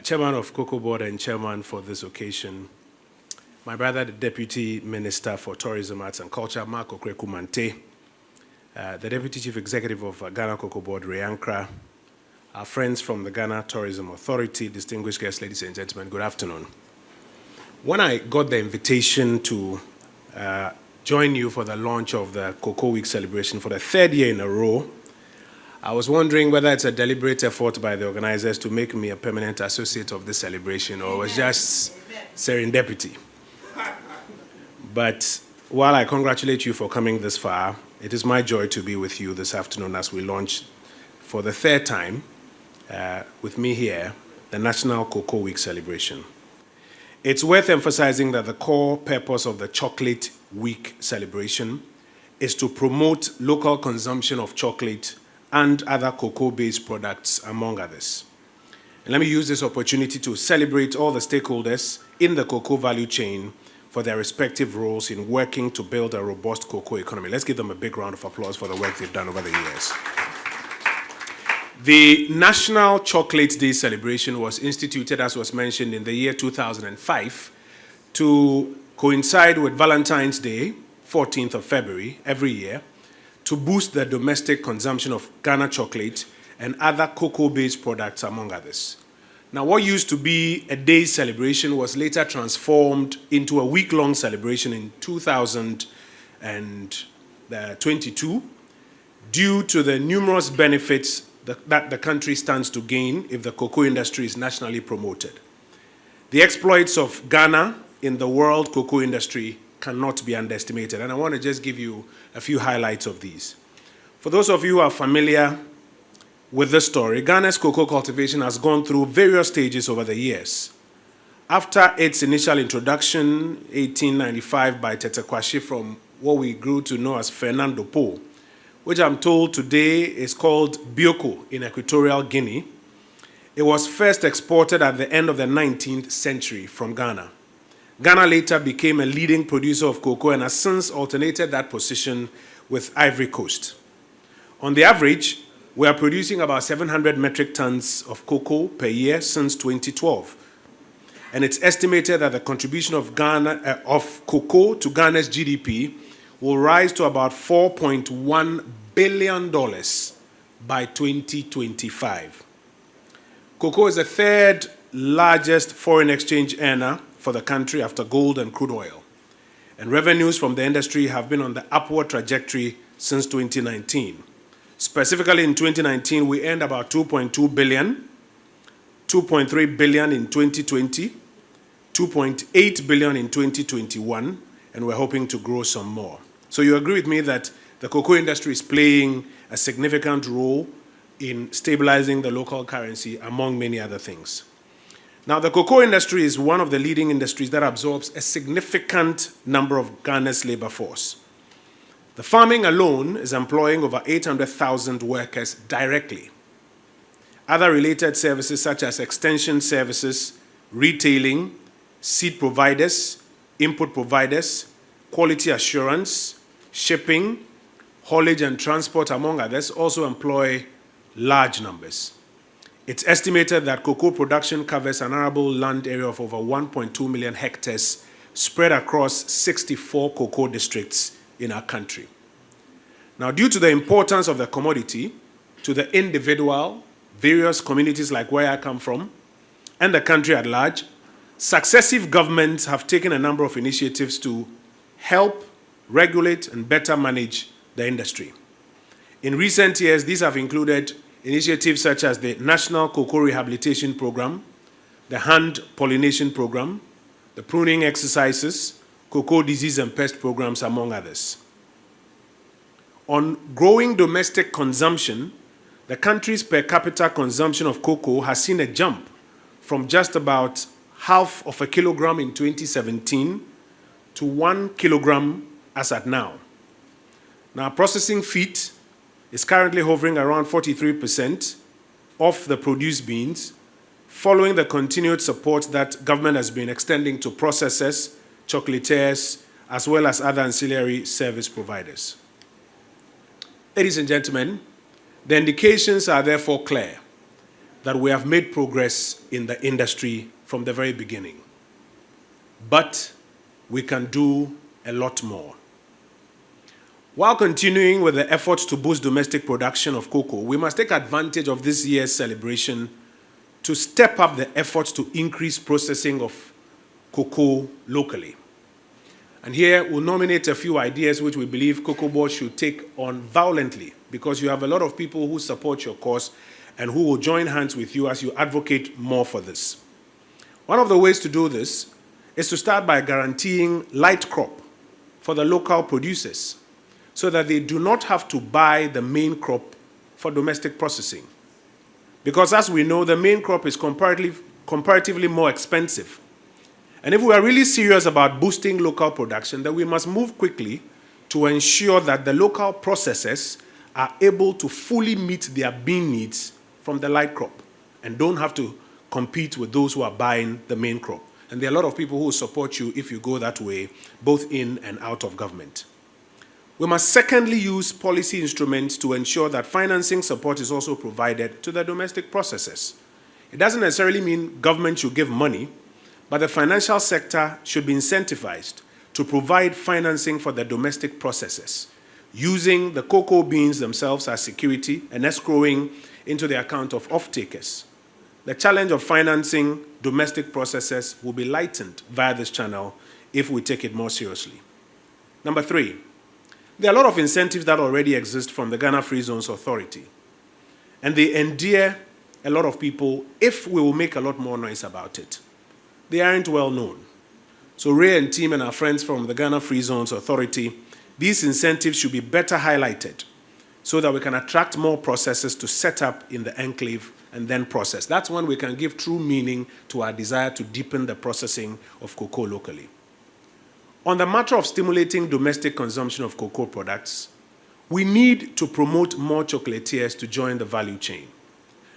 Chairman of Cocoa Board and Chairman for this occasion, my brother, the Deputy Minister for Tourism, Arts and Culture, Mark Okreku-Manteh, the Deputy Chief Executive of Ghana Cocoa Board, Ray Ankra, our friends from the Ghana Tourism Authority, distinguished guests, ladies and gentlemen, good afternoon. When I got the invitation to join you for the launch of the Cocoa Week celebration for the third year in a row, I was wondering whether it's a deliberate effort by the organizers to make me a permanent associate of this celebration, or it was just serendipity. But while I congratulate you for coming this far, it is my joy to be with you this afternoon as we launch for the third time with me here, the National Cocoa Week celebration. It's worth emphasizing that the core purpose of the Chocolate Week celebration is to promote local consumption of chocolate and other cocoa-based products, among others. And let me use this opportunity to celebrate all the stakeholders in the cocoa value chain for their respective roles in working to build a robust cocoa economy. Let's give them a big round of applause for the work they've done over the years. The National Chocolate Day celebration was instituted, as was mentioned, in the year 2005 to coincide with Valentine's Day, 14th of February, every year, to boost the domestic consumption of Ghana chocolate and other cocoa-based products, among others. Now, what used to be a day's celebration was later transformed into a week-long celebration in 2022 due to the numerous benefits that the country stands to gain if the cocoa industry is nationally promoted. The exploits of Ghana in the world cocoa industry cannot be underestimated, and I want to just give you a few highlights of these. For those of you who are familiar with this story, Ghana's cocoa cultivation has gone through various stages over the years. After its initial introduction, 1895, by Tete Kwashi from what we grew to know as Fernando Po, which I'm told today is called Bioko in Equatorial Guinea, it was first exported at the end of the 19th century from Ghana. Ghana later became a leading producer of cocoa and has since alternated that position with Ivory Coast. On the average, we are producing about 700 metric tons of cocoa per year since 2012. And it's estimated that the contribution of cocoa to Ghana's GDP will rise to about $4.1 billion by 2025. Cocoa is the third largest foreign exchange earner for the country after gold and crude oil. And revenues from the industry have been on the upward trajectory since 2019. Specifically in 2019, we earned about 2.2 billion, 2.3 billion in 2020, 2.8 billion in 2021, and we're hoping to grow some more. So you agree with me that the cocoa industry is playing a significant role in stabilizing the local currency, among many other things. Now, the cocoa industry is one of the leading industries that absorbs a significant number of Ghana's labor force. The farming alone is employing over 800,000 workers directly. Other related services such as extension services, retailing, seed providers, input providers, quality assurance, shipping, haulage and transport, among others, also employ large numbers. It's estimated that cocoa production covers an arable land area of over 1.2 million hectares spread across 64 cocoa districts in our country. Now, due to the importance of the commodity to the individual, various communities like where I come from, and the country at large, successive governments have taken a number of initiatives to help regulate and better manage the industry. In recent years, these have included initiatives such as the National Cocoa Rehabilitation Program, the Hand Pollination Program, the pruning exercises, cocoa disease and pest programs, among others. On growing domestic consumption, the country's per capita consumption of cocoa has seen a jump from just about half of a kilogram in 2017 to 1 kilogram as at now. Now, processing feed is currently hovering around 43% of the produced beans, following the continued support that government has been extending to processors, chocolatiers, as well as other ancillary service providers. Ladies and gentlemen, the indications are therefore clear. that we have made progress in the industry from the very beginning. But we can do a lot more. While continuing with the efforts to boost domestic production of cocoa, we must take advantage of this year's celebration to step up the efforts to increase processing of cocoa locally. And here we'll nominate a few ideas which we believe Cocoa Board should take on violently, because you have a lot of people who support your cause and who will join hands with you as you advocate more for this. One of the ways to do this is to start by guaranteeing light crop for the local producers so that they do not have to buy the main crop for domestic processing. Because as we know, the main crop is comparatively more expensive. And if we are really serious about boosting local production, then we must move quickly to ensure that the local processors are able to fully meet their bean needs from the light crop and don't have to compete with those who are buying the main crop. And there are a lot of people who will support you if you go that way, both in and out of government. We must secondly use policy instruments to ensure that financing support is also provided to the domestic processors. It doesn't necessarily mean government should give money, but the financial sector should be incentivized to provide financing for the domestic processors, using the cocoa beans themselves as security and escrowing into the account of off-takers. The challenge of financing domestic processors will be lightened via this channel if we take it more seriously. Number 3, there are a lot of incentives that already exist from the Ghana Free Zones Authority, and they endear a lot of people if we will make a lot more noise about it. They aren't well known. So Ray and team and our friends from the Ghana Free Zones Authority, these incentives should be better highlighted so that we can attract more processors to set up in the enclave and then process. That's when we can give true meaning to our desire to deepen the processing of cocoa locally. On the matter of stimulating domestic consumption of cocoa products, we need to promote more chocolatiers to join the value chain,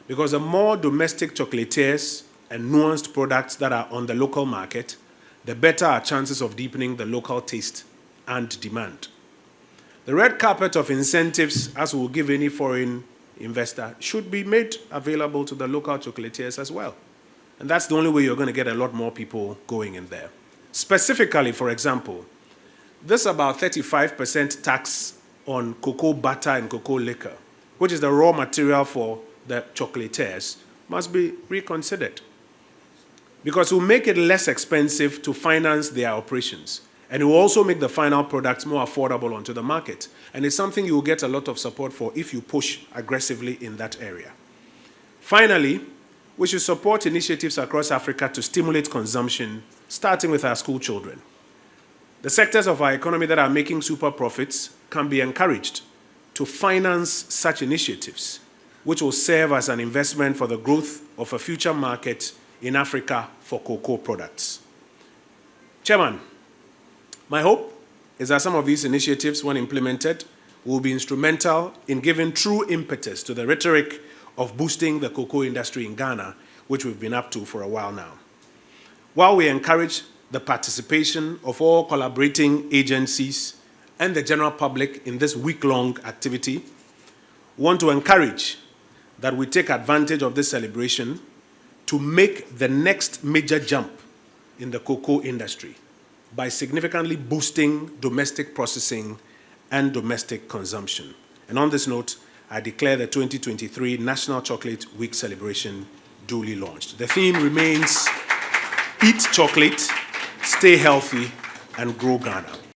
because the more domestic chocolatiers and nuanced products that are on the local market, the better our chances of deepening the local taste and demand. The red carpet of incentives, as we'll give any foreign investor, should be made available to the local chocolatiers as well. And that's the only way you're going to get a lot more people going in there. Specifically, for example, this about 35% tax on cocoa butter and cocoa liquor, which is the raw material for the chocolatiers, must be reconsidered, because it will make it less expensive to finance their operations. And it will also make the final products more affordable onto the market. And it's something you will get a lot of support for if you push aggressively in that area. Finally, we should support initiatives across Africa to stimulate consumption, starting with our school children. The sectors of our economy that are making super profits can be encouraged to finance such initiatives, which will serve as an investment for the growth of a future market in Africa for cocoa products. Chairman, my hope is that some of these initiatives, when implemented, will be instrumental in giving true impetus to the rhetoric of boosting the cocoa industry in Ghana, which we've been up to for a while now. While we encourage the participation of all collaborating agencies and the general public in this week-long activity, we want to encourage that we take advantage of this celebration to make the next major jump in the cocoa industry by significantly boosting domestic processing and domestic consumption. And on this note, I declare the 2023 National Chocolate Week celebration duly launched. The theme remains, eat chocolate, stay healthy, and grow Ghana.